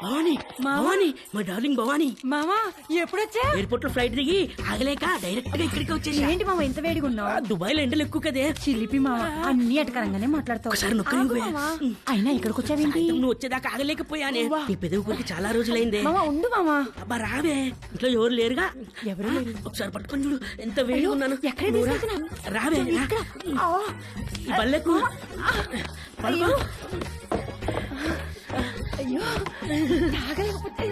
భవాని భవాని మా డార్లింగ్ భవాని మామా ఎప్పుడొచ్చా? ఎయిర్పోర్ట్ లో ఫ్లైట్ దిగి ఆగలేక డైరెక్ట్ గా ఇక్కడికి వచ్చేసి. ఏంటి మామ ఇంత వేడిగా ఉన్నావు? దుబాయ్ లో ఎండలు ఎక్కువ కదే. చిలిపి మామ అన్ని అటకరంగానే మాట్లాడతావు. ఒకసారి నొక్కని అయినా ఇక్కడికి వచ్చావేంటి? నువ్వు వచ్చేదాకా ఆగలేకపోయానే. నీ పెదవి కొరికి చాలా రోజులైందే. మామ ఉండు మామా. అబ్బా రావే, ఇంట్లో ఎవరు లేరుగా. ఎవరు లేరు. ఒకసారి పట్టుకొని చూడు ఎంత వేడిగా ఉన్నాను. ఎక్కడ తీసుకెళ్తున్నా? రావే ఈ బల్లెకు పడుకో. అయ్యో తాగలేకపోతే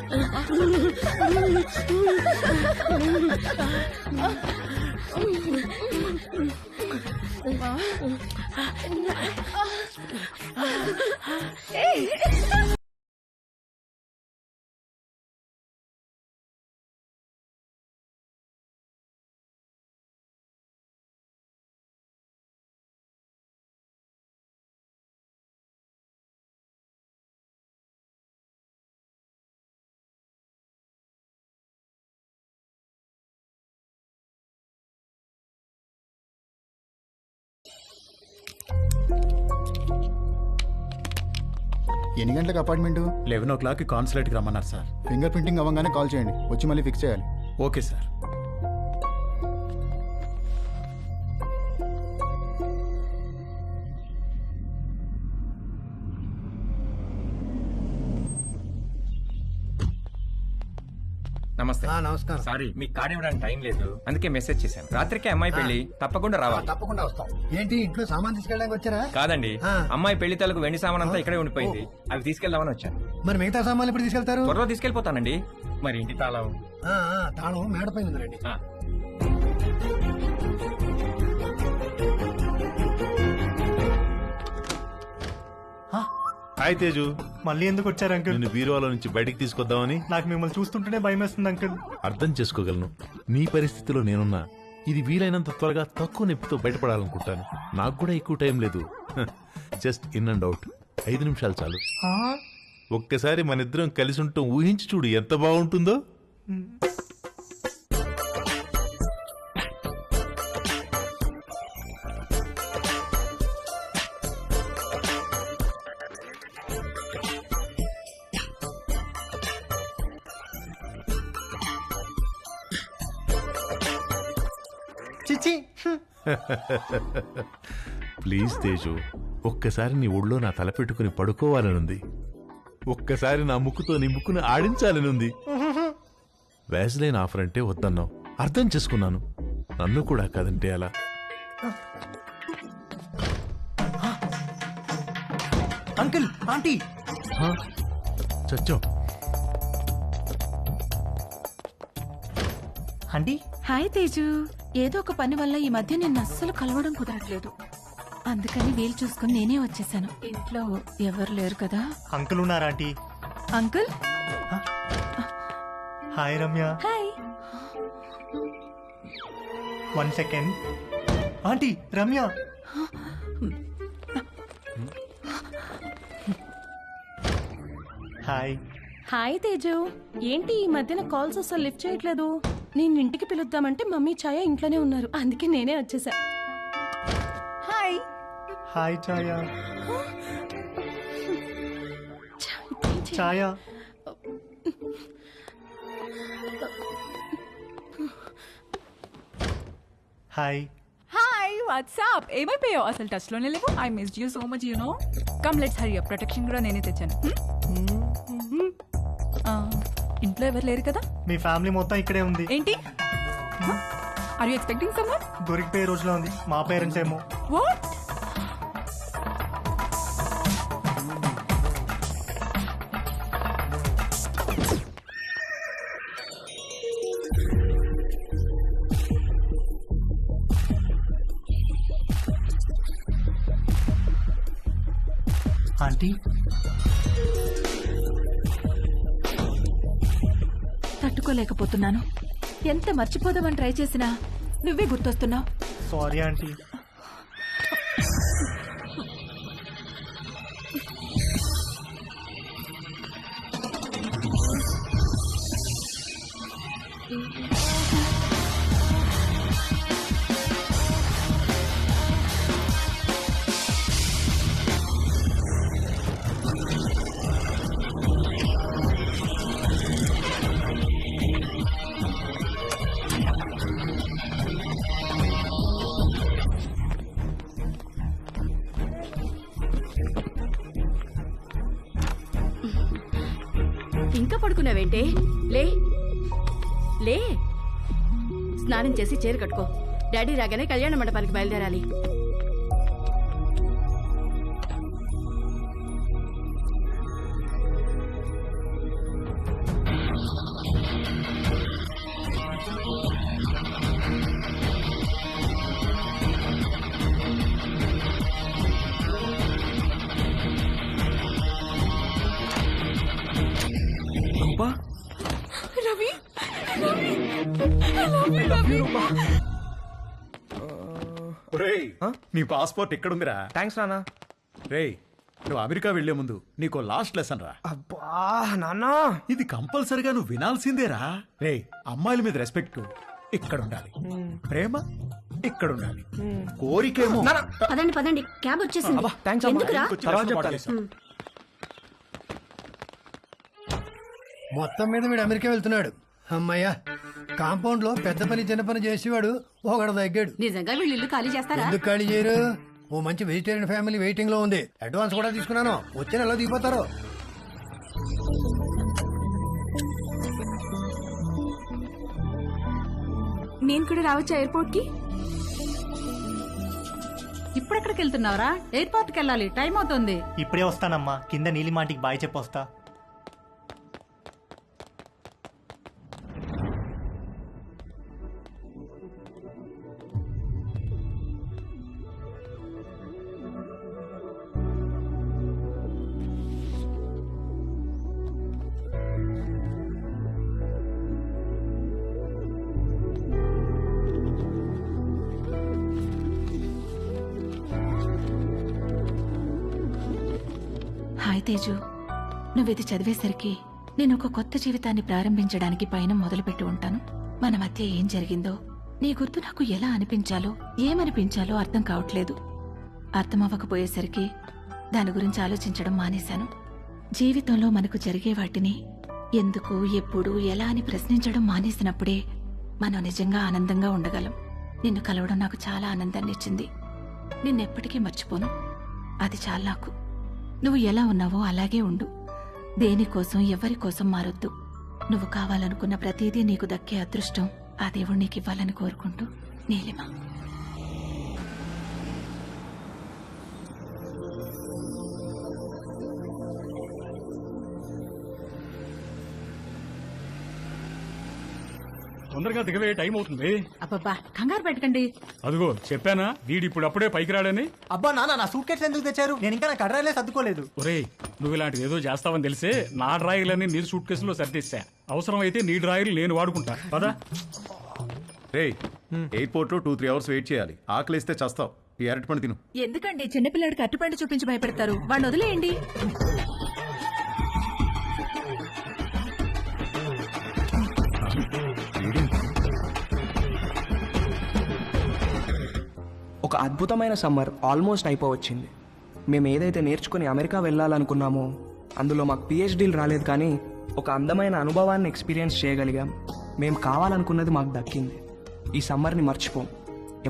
ఎన్ని గంటలకు అపార్ట్మెంట్? 11 కాన్సులేట్కి రమ్మన్నారు సార్. ఫింగర్ ప్రింటింగ్ అవ్వగానే కాల్ చేయండి, వచ్చి మళ్ళీ ఫిక్స్ చేయాలి. Okay sir. నమస్తే. నమస్కారం. సారీ మీకు కార్డు ఇవ్వడానికి టైం లేదు, అందుకే మెసేజ్ చేశాను. రాత్రికి అమ్మాయి పెళ్లి, తప్పకుండా రావాలి. తప్పకుండా వస్తాం. ఏంటి ఇంట్లో సామాన్ తీసుకెళ్ళడానికి వచ్చారా? కాదండి, అమ్మాయి పెళ్లి తాలూకు వెండి సామాన్ అంతా ఇక్కడే ఉండిపోయింది, అవి తీసుకెళ్దామని వచ్చాను. మరి మిగతా సామాన్లు ఎప్పుడు తీసుకెళ్తారు? త్వరలో తీసుకెళ్లిపోతానండి. మరి ఇంటి తాళం? తాళం మేడపై ఉందండి. హాయ్ తేజు, మళ్ళీ ఎందుకు వచ్చారు అంకుల్? నిన్ను బీరువాలో నుంచి బయటికి తీసుకొద్దామని. నాకు మిమ్మల్ని చూస్తుంటేనే భయం వేస్తుంది అంకుల్. అర్థం చేసుకోగలను, నీ పరిస్థితిలో నేనున్నా. ఇది వీలైనంత త్వరగా తక్కువ నొప్పితో బయటపడాలనుకుంటాను. నాకు కూడా ఎక్కువ టైం లేదు. జస్ట్ ఇన్ అండ్ అవుట్ 5 నిమిషాలు చాలు. ఒక్కసారి మన ఇద్దరం కలిసి ఉంటాం ఊహించి చూడు, ఎంత బాగుంటుందో. ప్లీజ్ తేజు, ఒక్కసారి నీ ఒళ్ళో నా తల పెట్టుకుని పడుకోవాలనుంది. ఒక్కసారి నా ముక్కుతో నీ ముక్కుని ఆడించాలనుంది. వ్యాజ్లైన్ ఆఫర్ అంటే వద్దన్నావు, అర్థం చేసుకున్నాను. నన్ను కూడా కాదంటే అలా. అంకుల్, ఆంటీ చచ్చో. ఆంటీ. హాయ్ తేజు. ఏదో ఒక పని వల్ల ఈ మధ్య నిన్ను అస్సలు కలవడం కుదరట్లేదు, అందుకని వీలు చూసుకుని నేనే వచ్చేసాను. ఇంట్లో ఎవరు లేరు కదా? అంకుల్ ఉన్నారా aunty? Uncle. Hi Ramya. Hi. 1 second. Aunty Ramya. Hi. Hi Teju. ఏంటి ఈ మధ్యన కాల్స్ అసలు లిఫ్ట్ చేయట్లేదు? నేను ఇంటికి పిలుద్దామంటే మమ్మీ ఛాయ ఇంట్లోనే ఉన్నారు, అందుకే నేనే వచ్చేసా. Hi. Hi Chaya. Chaya. Hi. Hi WhatsApp, ఏమైపోయావు? అసలు టచ్ లోనే లేవు. I missed you so much, you know. Come let's hurry up. Protection కూడా నేనే తెచ్చాను. ఇంట్లో ఎవరు లేరు కదా? మీ ఫ్యామిలీ మొత్తం ఇక్కడే ఉంది. ఏంటి? Are you expecting someone? దొరికిపోయే రోజులో ఉంది. మా పేరెంట్స్ ఏమో. వాట్? ఆంటీ. తట్టుకోలేకపోతున్నాను. ఎంత మర్చిపోదామని ట్రై చేసినా నువ్వే గుర్తొస్తున్నావు. Sorry aunty. ఇంకా పడుకున్నావేంటే? లే లే, స్నానం చేసి చీర కట్టుకో. డాడీ రాగానే కళ్యాణ మండపానికి బయలుదేరాలి. రవి, నీ పాస్పోర్ట్ ఎక్కడుందిరా? థ్యాంక్స్ నాన్న. రేయ్, నువ్వు అమెరికా వెళ్లే ముందు నీకు లాస్ట్ లెసన్ రా. అబ్బా నాన్న, ఇది కంపల్సరిగా నువ్వు వినాల్సిందేరా. రేయ్, అమ్మాయిల మీద రెస్పెక్ట్ ఇక్కడ ఉండాలి, ప్రేమ ఇక్కడ ఉండాలి, కోరికేమో. పదండి పదండి, క్యాబ్ వచ్చేసింది. థ్యాంక్స్ అమ్మా. ఎందుకురా? తర్వాత చెప్తాను. మొత్తం మీద వీడు అమెరికా వెళ్తున్నాడు. అమ్మయ్యా, కాంపౌండ్ లో పెద్ద పని చిన్న పని చేసేవాడు ఒకడు తగ్గాడు. నిజంగా వీళ్ళు ఇల్లు ఖాళీ చేస్తారా? ఎందుకు ఖాళీ చేయరు? ఓ మంచి వెజిటేరియన్ ఫ్యామిలీ వెయిటింగ్ లో ఉంది. అడ్వాన్స్ కూడా తీసుకున్నాను. వచ్చి నెలలో దిగిపోతారు. నేను కూడా రావచ్చా ఎయిర్పోర్ట్ కి? ఇప్పుడెక్కడికి వెళ్తున్నావురా? ఎయిర్పోర్ట్ కి వెళ్ళాలి, టైం అవుతుంది. ఇప్పుడే వస్తానమ్మా. కింద నీలిమాంటికి బాయ్ చెప్పొస్తా. హాయ్ తేజు, నువ్విది చదివేసరికి నేను ఒక కొత్త జీవితాన్ని ప్రారంభించడానికి పైన మొదలుపెట్టి ఉంటాను. మన మధ్య ఏం జరిగిందో నీ గుర్తు నాకు ఎలా అనిపించాలో ఏమనిపించాలో అర్థం కావట్లేదు. అర్థమవ్వకపోయేసరికి దాని గురించి ఆలోచించడం మానేశాను. జీవితంలో మనకు జరిగే వాటిని ఎందుకు, ఎప్పుడు, ఎలా అని ప్రశ్నించడం మానేసినప్పుడే మనం నిజంగా ఆనందంగా ఉండగలం. నిన్ను కలవడం నాకు చాలా ఆనందాన్ని ఇచ్చింది. నిన్నెప్పటికీ మర్చిపోను. అది చాలా నాకు. నువ్వు ఎలా ఉన్నావో అలాగే ఉండు. దేనికోసం ఎవరి కోసం మారొద్దు. నువ్వు కావాలనుకున్న ప్రతిదీ నీకు దక్కే అదృష్టం ఆ దేవుడు నీకు ఇవ్వాలని కోరుకుంటూ, నీలిమ. తొందరగా దిగవే, టైం అవుతుంది. అబ్బబ్బా, కంగారు పెట్టకండి. అదిగో చెప్పానా, వీడి ఇప్పుడు అప్పుడే పైకి రాడని. అబ్బా నాన్న, నా సూట్ కేసు ఎందుకు తెచ్చారు? నేను ఇంకా నా కడ్రాయిలే సర్దుకోలేదు. ఒరేయ్, నువ్వు ఇలాంటిది ఏదో చేస్తావని తెలిసే నా డ్రాయర్లన్నీ నీ సూట్ కేసులో సర్దిస్తా. అవసరం అయితే నీ డ్రాయర్లు నేను వాడుకుంటా పదా. రేయ్, ఎయిర్పోర్ట్ లో 2-3 అవర్స్ వెయిట్ చేయాలి. ఆకలిస్తే చస్తావు. ఈ అరటిపండు తిను. ఎందుకండి చిన్నపిల్లాడికి అట్టుపండు చూపించి భయపెడతారు? వాడిని వదిలేయండి. ఒక అద్భుతమైన సమ్మర్ ఆల్మోస్ట్ అయిపోవచ్చింది. మేము ఏదైతే నేర్చుకుని అమెరికా వెళ్ళాలనుకున్నామో అందులో మాకు పిహెచ్డీలు రాలేదు, కానీ ఒక అందమైన అనుభవాన్ని ఎక్స్పీరియన్స్ చేయగలిగాం. మేము కావాలనుకున్నది మాకు దక్కింది. ఈ సమ్మర్ని మర్చిపోం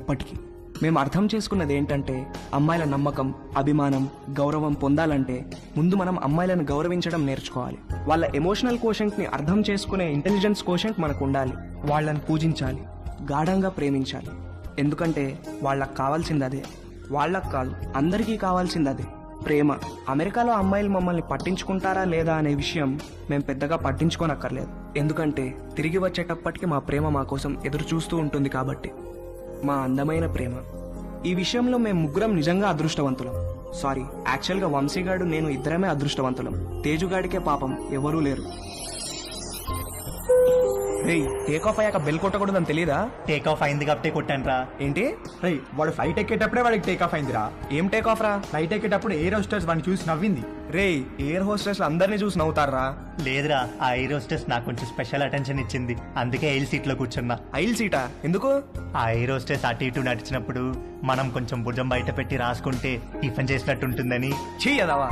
ఎప్పటికీ. మేము అర్థం చేసుకున్నది ఏంటంటే, అమ్మాయిల నమ్మకం, అభిమానం, గౌరవం పొందాలంటే ముందు మనం అమ్మాయిలను గౌరవించడం నేర్చుకోవాలి. వాళ్ళ ఎమోషనల్ కోషెంట్ని అర్థం చేసుకునే ఇంటెలిజెన్స్ కోషెంట్ మనకు ఉండాలి. వాళ్ళని పూజించాలి, గాఢంగా ప్రేమించాలి. ఎందుకంటే వాళ్ళకు కావాల్సింది అదే. వాళ్ళకు కాదు, అందరికీ కావాల్సింది అదే, ప్రేమ. అమెరికాలో అమ్మాయిలు మమ్మల్ని పట్టించుకుంటారా లేదా అనే విషయం మేము పెద్దగా పట్టించుకోనక్కర్లేదు. ఎందుకంటే తిరిగి వచ్చేటప్పటికి మా ప్రేమ మా కోసం ఎదురు చూస్తూ ఉంటుంది కాబట్టి. మా అందమైన ప్రేమ. ఈ విషయంలో మేము ముగ్గురం నిజంగా అదృష్టవంతులం. సారీ, యాక్చువల్గా వంశీగాడు నేను ఇద్దరమే అదృష్టవంతులం. తేజుగాడికే పాపం ఎవరూ లేరు. టేక్ ఆఫ్ అయ్యాక బెల్ కొట్టకూడదని తెలియదా? టేక్ ఆఫ్ అయింది కాబట్టి కొట్టాను రా. ఏంటి? వాడు ఫ్లైట్ ఎక్కేటప్పుడే వాడికి టేక్ ఆఫ్ అయిందిరా. ఏం టేక్ ఆఫ్ రా? ఫ్లైట్ ఎక్కేటప్పుడు ఎయిర్ హోస్టెస్ వాడిని చూసి నవ్వింది. రేయ్, ఎయిర్ హోస్టెస్ అందరినీ చూసి నవ్వుతారా? లేదురా, ఆ ఎయిర్ హోస్టెస్ నాకు కొంచెం స్పెషల్ అటెన్షన్ ఇచ్చింది. అందుకే ఎయిల్ సీట్ లో కూర్చున్నా. ఐల్ సీటా? ఎందుకు? ఆ ఎయిర్ హోస్టెస్ అటు ఇటు నడిచినప్పుడు మనం కొంచెం భుజం బయట పెట్టి రాసుకుంటే టిఫిన్ చేసినట్టు ఉంటుందని. చెయ్యదావా?